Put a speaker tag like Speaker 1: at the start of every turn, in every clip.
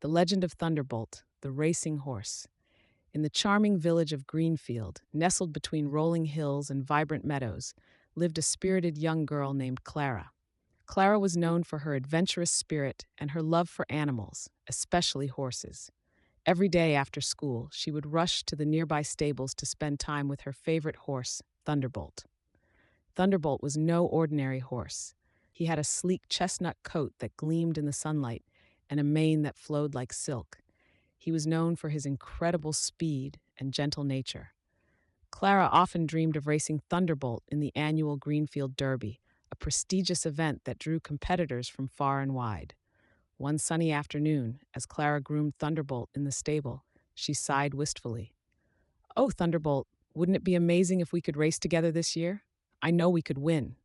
Speaker 1: The legend of Thunderbolt, the racing horse. In the charming village of Greenfield, nestled between rolling hills and vibrant meadows, lived a spirited young girl named Clara. Clara was known for her adventurous spirit and her love for animals, especially horses. Every day after school, she would rush to the nearby stables to spend time with her favorite horse, Thunderbolt. Thunderbolt was no ordinary horse. He had a sleek chestnut coat that gleamed in the sunlight and a mane that flowed like silk. He was known for his incredible speed and gentle nature. Clara often dreamed of racing Thunderbolt in the annual Greenfield Derby, a prestigious event that drew competitors from far and wide. One sunny afternoon, as Clara groomed Thunderbolt in the stable, she sighed wistfully. "Oh, Thunderbolt, wouldn't it be amazing if we could race together this year? I know we could win."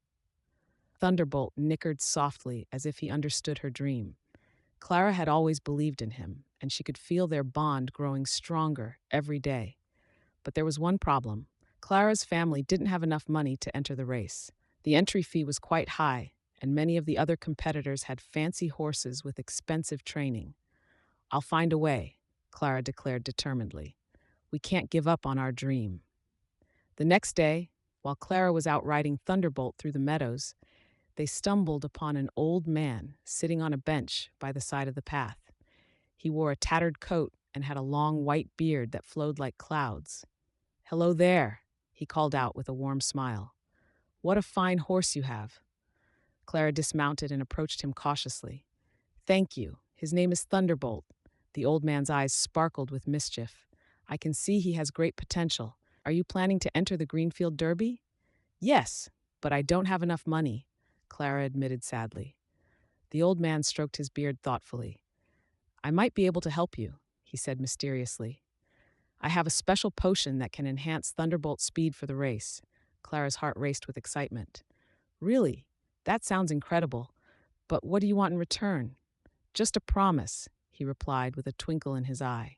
Speaker 1: Thunderbolt nickered softly as if he understood her dream. Clara had always believed in him, and she could feel their bond growing stronger every day. But there was one problem. Clara's family didn't have enough money to enter the race. The entry fee was quite high, and many of the other competitors had fancy horses with expensive training. "I'll find a way," Clara declared determinedly. "We can't give up on our dream." The next day, while Clara was out riding Thunderbolt through the meadows, they stumbled upon an old man sitting on a bench by the side of the path. He wore a tattered coat and had a long white beard that flowed like clouds. "Hello there," he called out with a warm smile. "What a fine horse you have." Clara dismounted and approached him cautiously. "Thank you. His name is Thunderbolt." The old man's eyes sparkled with mischief. "I can see he has great potential. Are you planning to enter the Greenfield Derby?" "Yes, but I don't have enough money," Clara admitted sadly. The old man stroked his beard thoughtfully. "I might be able to help you," he said mysteriously. "I have a special potion that can enhance Thunderbolt's speed for the race." Clara's heart raced with excitement. "Really? That sounds incredible. But what do you want in return?" "Just a promise," he replied with a twinkle in his eye.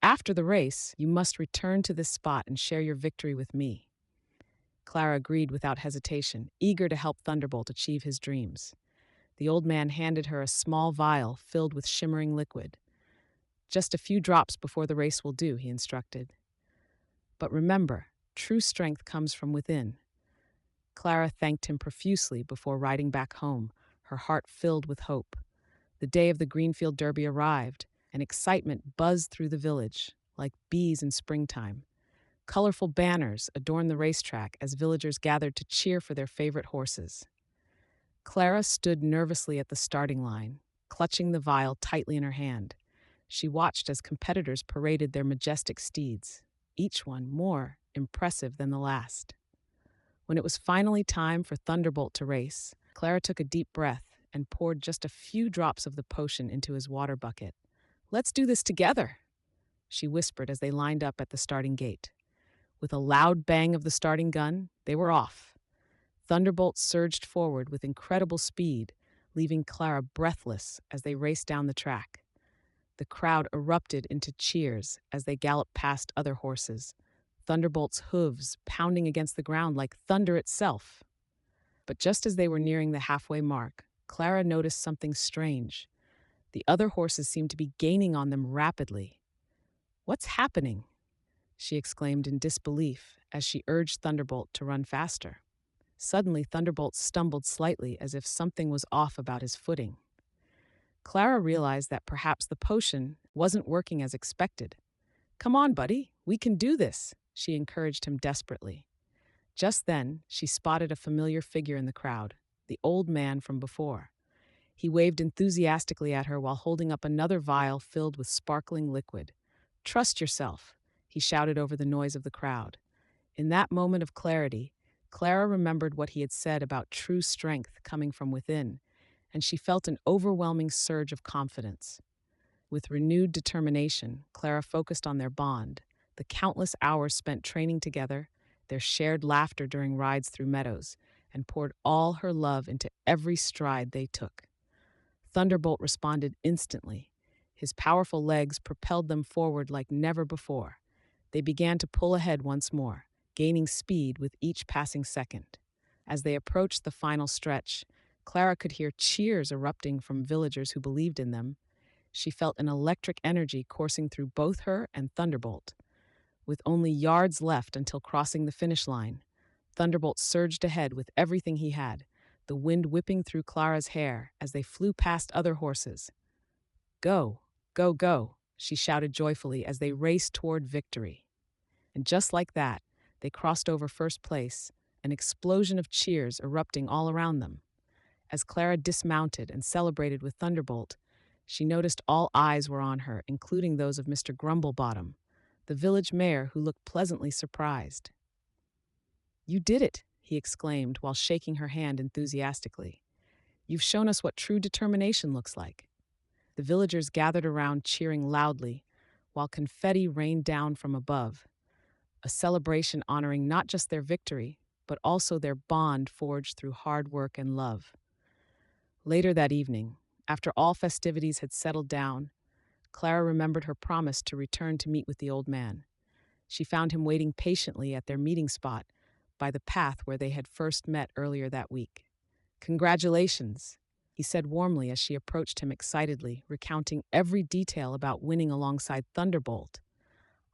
Speaker 1: "After the race, you must return to this spot and share your victory with me." Clara agreed without hesitation, eager to help Thunderbolt achieve his dreams. The old man handed her a small vial filled with shimmering liquid. "Just a few drops before the race will do," he instructed. "But remember, true strength comes from within." Clara thanked him profusely before riding back home, her heart filled with hope. The day of the Greenfield Derby arrived, and excitement buzzed through the village, like bees in springtime. Colorful banners adorned the racetrack as villagers gathered to cheer for their favorite horses. Clara stood nervously at the starting line, clutching the vial tightly in her hand. She watched as competitors paraded their majestic steeds, each one more impressive than the last. When it was finally time for Thunderbolt to race, Clara took a deep breath and poured just a few drops of the potion into his water bucket. "Let's do this together," she whispered as they lined up at the starting gate. With a loud bang of the starting gun, they were off. Thunderbolt surged forward with incredible speed, leaving Clara breathless as they raced down the track. The crowd erupted into cheers as they galloped past other horses, Thunderbolt's hooves pounding against the ground like thunder itself. But just as they were nearing the halfway mark, Clara noticed something strange. The other horses seemed to be gaining on them rapidly. "What's happening?" she exclaimed in disbelief as she urged Thunderbolt to run faster. Suddenly, Thunderbolt stumbled slightly as if something was off about his footing. Clara realized that perhaps the potion wasn't working as expected. "Come on, buddy, we can do this," she encouraged him desperately. Just then, she spotted a familiar figure in the crowd, the old man from before. He waved enthusiastically at her while holding up another vial filled with sparkling liquid. "Trust yourself," he shouted over the noise of the crowd. In that moment of clarity, Clara remembered what he had said about true strength coming from within, and she felt an overwhelming surge of confidence. With renewed determination, Clara focused on their bond, the countless hours spent training together, their shared laughter during rides through meadows, and poured all her love into every stride they took. Thunderbolt responded instantly. His powerful legs propelled them forward like never before. They began to pull ahead once more, gaining speed with each passing second. As they approached the final stretch, Clara could hear cheers erupting from villagers who believed in them. She felt an electric energy coursing through both her and Thunderbolt. With only yards left until crossing the finish line, Thunderbolt surged ahead with everything he had, the wind whipping through Clara's hair as they flew past other horses. Go, go, go, she shouted joyfully as they raced toward victory. And just like that, they crossed over first place, an explosion of cheers erupting all around them. As Clara dismounted and celebrated with Thunderbolt, she noticed all eyes were on her, including those of Mr. Grumblebottom, the village mayor, who looked pleasantly surprised. "You did it," he exclaimed while shaking her hand enthusiastically. "You've shown us what true determination looks like." The villagers gathered around cheering loudly, while confetti rained down from above, a celebration honoring not just their victory, but also their bond forged through hard work and love. Later that evening, after all festivities had settled down, Clara remembered her promise to return to meet with the old man. She found him waiting patiently at their meeting spot by the path where they had first met earlier that week. "Congratulations," he said warmly as she approached him excitedly, recounting every detail about winning alongside Thunderbolt.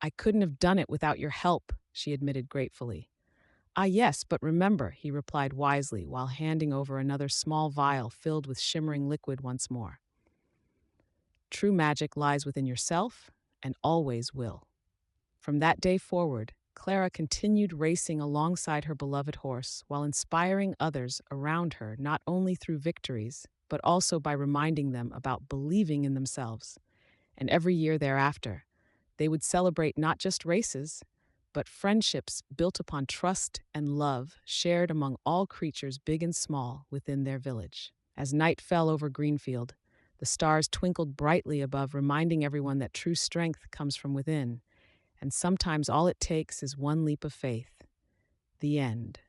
Speaker 1: "I couldn't have done it without your help," she admitted gratefully. "Ah, yes, but remember," he replied wisely while handing over another small vial filled with shimmering liquid once more. "True magic lies within yourself and always will." From that day forward, Clara continued racing alongside her beloved horse while inspiring others around her not only through victories, but also by reminding them about believing in themselves. And every year thereafter, they would celebrate not just races, but friendships built upon trust and love shared among all creatures big and small within their village. As night fell over Greenfield, the stars twinkled brightly above, reminding everyone that true strength comes from within, and sometimes all it takes is one leap of faith. The end.